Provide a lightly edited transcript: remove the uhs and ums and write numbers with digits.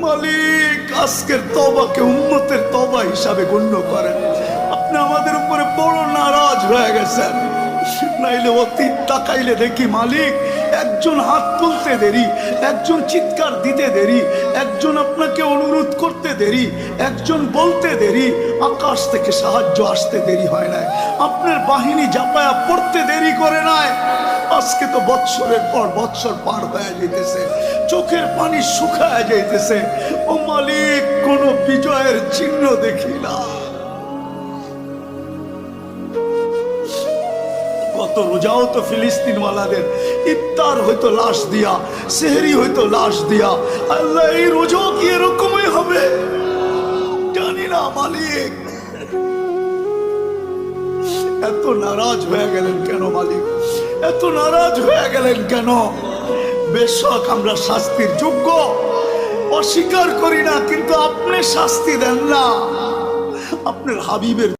মালিক আজকের তওবাকে উম্মতের তওবা হিসাবে গণ্য করেন। আপনি আমাদের উপরে বড় নারাজ হয়ে গেছেন। নাইলে অতীত তাকাইলে দেখি মালিক একজন হাত তুলতে দেরি, একজন চিৎকার দিতে দেরি, একজন আপনাকে অনুরোধ করতে দেরি, একজন বলতে দেরি, আকাশ থেকে সাহায্য আসতে দেরি হয় না, আপনার বাহিনী জাপায়া পড়তে দেরি করে নাই। আজকে তো বৎসরের পর বৎসর পার হয়ে যাইতেছে, চোখের পানি শুকায় যাইতেছে, ও মালিক কোন বিজয়ের চিহ্ন দেখি না। কত রোজাও তো ফিলিস্তিন ওয়ালাদের ইফতার হয়তো লাশ দিয়া, সেহরি হয়তো লাশ দিয়া। আল্লাহ এই রোজাও কি এরকমই হবে জানি না মালিক। এত নারাজ হয়ে গেলেন কেন মালিক? এত নারাজ হয়ে গেলেন কেন? বেশক আমরা শাস্তির যোগ্য, অস্বীকার করি না, কিন্তু আপনি শাস্তি দেন না। আপনার হাবিবের